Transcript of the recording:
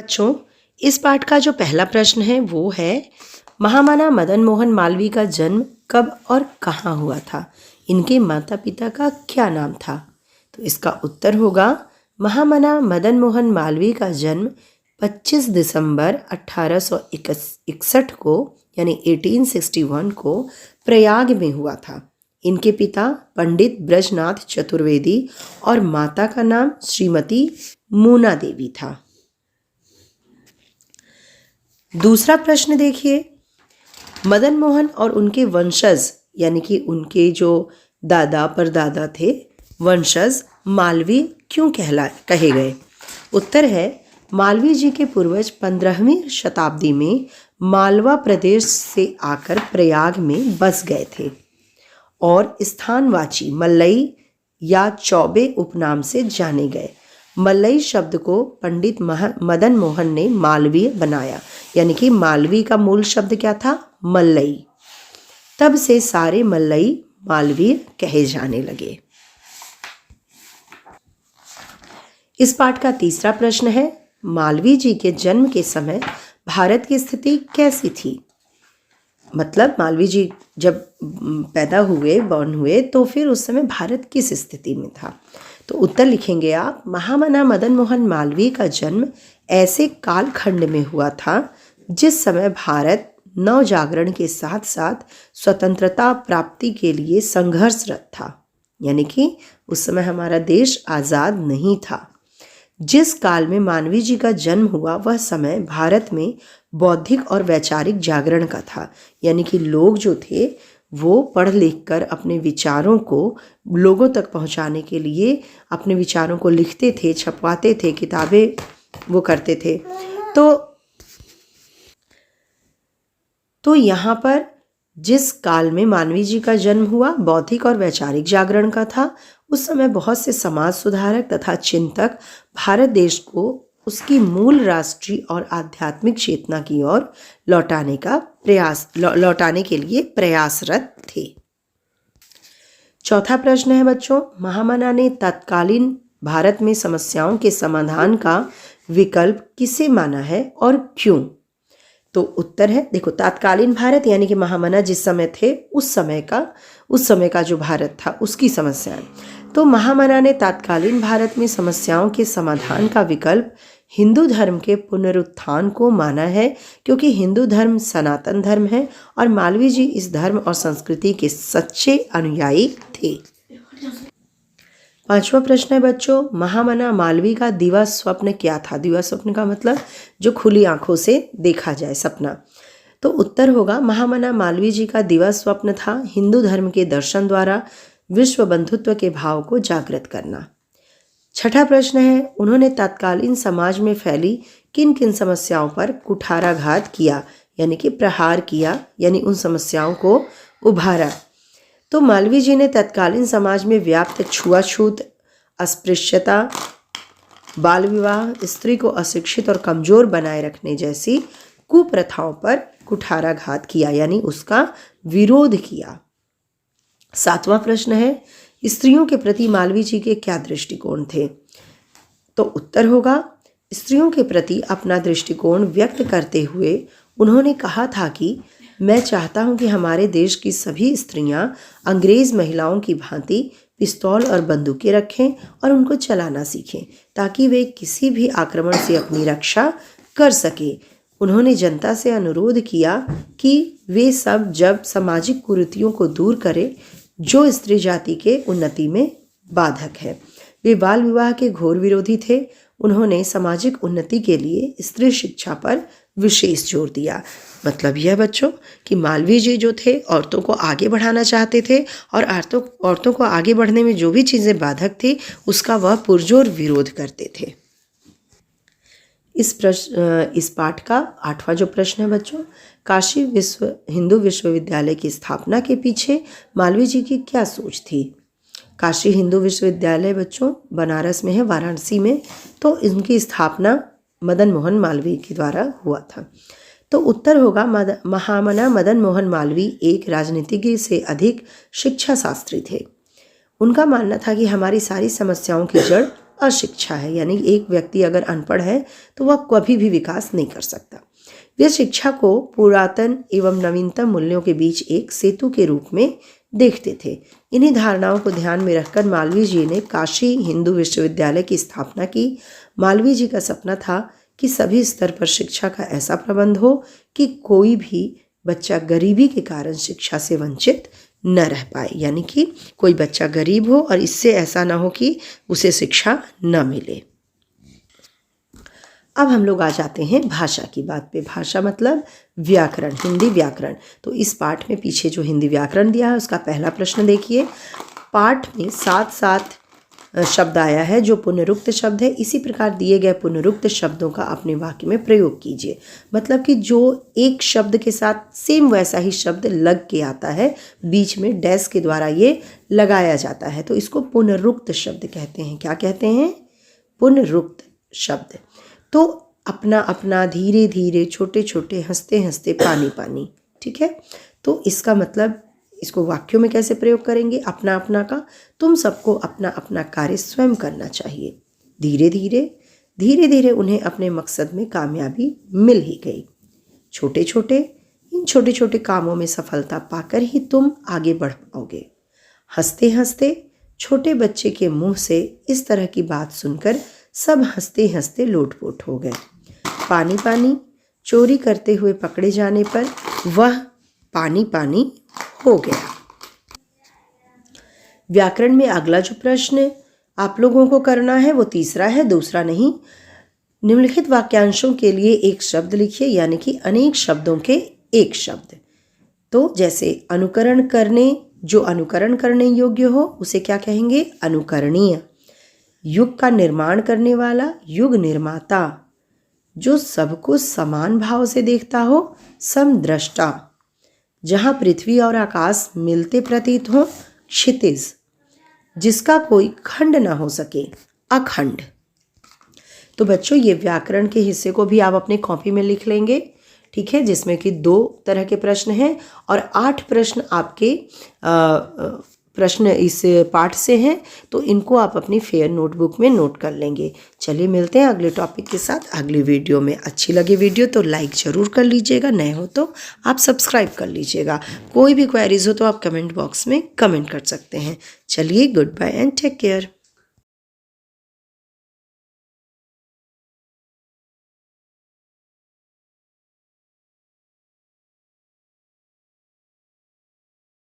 बच्चों, इस पाठ का जो पहला प्रश्न है वो है, महामना मदन मोहन मालवीय का जन्म कब और कहाँ हुआ था? इनके माता पिता का क्या नाम था? तो इसका उत्तर होगा, महामना मदन मोहन मालवीय का जन्म 25 दिसंबर 1861 को यानी 1861 को प्रयाग में हुआ था। इनके पिता पंडित ब्रजनाथ चतुर्वेदी और माता का नाम श्रीमती मूना देवी था। दूसरा प्रश्न देखिए, मदन मोहन और उनके वंशज यानी कि उनके जो दादा परदादा थे वंशज मालवीय क्यों कहे गए? उत्तर है, मालवीय जी के पूर्वज 15वीं शताब्दी में मालवा प्रदेश से आकर प्रयाग में बस गए थे और स्थानवाची मल्लई या चौबे उपनाम से जाने गए। मल्लई शब्द को पंडित मदन मोहन ने मालवीय बनाया, यानी कि मालवीय का मूल शब्द क्या था? मल्लई। तब से सारे मल्लई मालवीय कहे जाने लगे। इस पाठ का तीसरा प्रश्न है, मालवीय जी के जन्म के समय भारत की स्थिति कैसी थी? मतलब मालवीय जी जब पैदा हुए, बॉर्न हुए, तो फिर उस समय भारत किस स्थिति में था? तो उत्तर लिखेंगे आप, महामना मदन मोहन मालवीय का जन्म ऐसे कालखंड में हुआ था जिस समय भारत नवजागरण के साथ साथ स्वतंत्रता प्राप्ति के लिए संघर्षरत था, यानी कि उस समय हमारा देश आज़ाद नहीं था। जिस काल में मालवीय जी का जन्म हुआ वह समय भारत में बौद्धिक और वैचारिक जागरण का था, यानी कि लोग जो थे वो पढ़ लिख कर अपने विचारों को लोगों तक पहुंचाने के लिए अपने विचारों को लिखते थे, छपवाते थे, किताबें वो करते थे। तो यहाँ पर जिस काल में मालवीय जी का जन्म हुआ बौद्धिक और वैचारिक जागरण का था, उस समय बहुत से समाज सुधारक तथा चिंतक भारत देश को उसकी मूल राष्ट्रीय और आध्यात्मिक चेतना की ओर लौटाने के लिए प्रयासरत थे। चौथा प्रश्न है बच्चों, महामना ने तत्कालीन भारत में समस्याओं के समाधान का विकल्प किसे माना है और क्यों? तो उत्तर है, देखो, तत्कालीन भारत यानी कि महामना जिस समय थे उस समय का जो भारत था उसकी समस्याएं। तो महामना ने तत्कालीन भारत में समस्याओं के समाधान का विकल्प हिंदू धर्म के पुनरुत्थान को माना है, क्योंकि हिंदू धर्म सनातन धर्म है और मालवीय जी इस धर्म और संस्कृति के सच्चे अनुयायी थे। पांचवा प्रश्न है बच्चों, महामना मालवीय का दिवा स्वप्न क्या था? दिवा स्वप्न का मतलब जो खुली आंखों से देखा जाए, सपना। तो उत्तर होगा, महामना मालवीय जी का दिवा स्वप्न था हिंदू धर्म के दर्शन द्वारा विश्व बंधुत्व के भाव को जागृत करना। छठा प्रश्न है, उन्होंने तत्कालीन समाज में फैली किन किन समस्याओं पर कुठाराघात किया, यानी कि प्रहार किया, यानी उन समस्याओं को उभारा। तो मालवीय जी ने तत्कालीन समाज में व्याप्त छुआछूत, अस्पृश्यता, बाल विवाह, स्त्री को अशिक्षित और कमजोर बनाए रखने जैसी कुप्रथाओं पर कुठाराघात किया, यानी उसका विरोध किया। सातवां प्रश्न है, स्त्रियों के प्रति मालवीय जी के क्या दृष्टिकोण थे? तो उत्तर होगा, स्त्रियों के प्रति अपना दृष्टिकोण व्यक्त करते हुए उन्होंने कहा था कि मैं चाहता हूं कि हमारे देश की सभी स्त्रियां अंग्रेज महिलाओं की भांति पिस्तौल और बंदूकें रखें और उनको चलाना सीखें, ताकि वे किसी भी आक्रमण से अपनी रक्षा कर सके। उन्होंने जनता से अनुरोध किया कि वे सब जब सामाजिक कुरीतियों को दूर करें जो स्त्री जाति के उन्नति में बाधक है। वे बाल विवाह के घोर विरोधी थे। उन्होंने सामाजिक उन्नति के लिए स्त्री शिक्षा पर विशेष जोर दिया। मतलब यह बच्चों कि मालवीय जी जो थे औरतों को आगे बढ़ाना चाहते थे और औरतों को आगे बढ़ने में जो भी चीज़ें बाधक थी उसका वह पुरजोर विरोध करते थे। इस पाठ का आठवां जो प्रश्न है बच्चों, काशी हिंदू विश्वविद्यालय की स्थापना के पीछे मालवीय जी की क्या सोच थी? काशी हिंदू विश्वविद्यालय बच्चों बनारस में है, वाराणसी में। तो इनकी स्थापना मदन मोहन मालवीय के द्वारा हुआ था। तो उत्तर होगा, महामना मदन मोहन मालवीय एक राजनीतिज्ञ से अधिक शिक्षा शास्त्री थे। उनका मानना था कि हमारी सारी समस्याओं की जड़ अशिक्षा है, यानी एक व्यक्ति अगर अनपढ़ है तो वह कभी भी विकास नहीं कर सकता। वे शिक्षा को पुरातन एवं नवीनतम मूल्यों के बीच एक सेतु के रूप में देखते थे। इन्हीं धारणाओं को ध्यान में रखकर मालवीय जी ने काशी हिंदू विश्वविद्यालय की स्थापना की। मालवीय जी का सपना था कि सभी स्तर पर शिक्षा का ऐसा प्रबंध हो कि कोई भी बच्चा गरीबी के कारण शिक्षा से वंचित न रह पाए, यानी कि कोई बच्चा गरीब हो और इससे ऐसा ना हो कि उसे शिक्षा न मिले। अब हम लोग आ जाते हैं भाषा की बात पे। भाषा मतलब व्याकरण, हिंदी व्याकरण। तो इस पाठ में पीछे जो हिंदी व्याकरण दिया है उसका पहला प्रश्न देखिए। पाठ में 7 शब्द आया है जो पुनरुक्त शब्द है। इसी प्रकार दिए गए पुनरुक्त शब्दों का अपने वाक्य में प्रयोग कीजिए। मतलब कि जो एक शब्द के साथ सेम वैसा ही शब्द लग के आता है, बीच में डैश के द्वारा ये लगाया जाता है, तो इसको पुनरुक्त शब्द कहते हैं। क्या कहते हैं? पुनरुक्त शब्द। तो अपना अपना, धीरे धीरे, छोटे छोटे, हंसते हंसते, पानी पानी। ठीक है, तो इसका मतलब इसको वाक्यों में कैसे प्रयोग करेंगे? अपना अपना का तुम सबको अपना अपना कार्य स्वयं करना चाहिए। धीरे धीरे धीरे धीरे उन्हें अपने मकसद में कामयाबी मिल ही गई। छोटे छोटे, इन छोटे छोटे कामों में सफलता पाकर ही तुम आगे बढ़ पाओगे। हंसते हंसते, छोटे बच्चे के मुंह से इस तरह की बात सुनकर सब हंसते हंसते लोटपोट हो गए। पानी पानी, चोरी करते हुए पकड़े जाने पर वह पानी पानी हो गया। व्याकरण में अगला जो प्रश्न आप लोगों को करना है वो तीसरा है, दूसरा नहीं। निम्नलिखित वाक्यांशों के लिए एक शब्द लिखिए, यानी कि अनेक शब्दों के एक शब्द। तो जैसे अनुकरण करने, जो अनुकरण करने योग्य हो उसे क्या कहेंगे? अनुकरणीय। युग का निर्माण करने वाला, युग निर्माता। जो सबको समान भाव से देखता हो, समदृष्टा। जहाँ पृथ्वी और आकाश मिलते प्रतीत हो, क्षितिज। जिसका कोई खंड ना हो सके, अखंड। तो बच्चों ये व्याकरण के हिस्से को भी आप अपने कॉपी में लिख लेंगे, ठीक है, जिसमें कि 2 तरह के प्रश्न हैं और 8 प्रश्न आपके प्रश्न इस पाठ से हैं, तो इनको आप अपनी फेयर नोटबुक में नोट कर लेंगे। चलिए मिलते हैं अगले टॉपिक के साथ अगले वीडियो में। अच्छी लगे वीडियो तो लाइक ज़रूर कर लीजिएगा, नए हो तो आप सब्सक्राइब कर लीजिएगा। कोई भी क्वेरीज हो तो आप कमेंट बॉक्स में कमेंट कर सकते हैं। चलिए, goodbye and take care.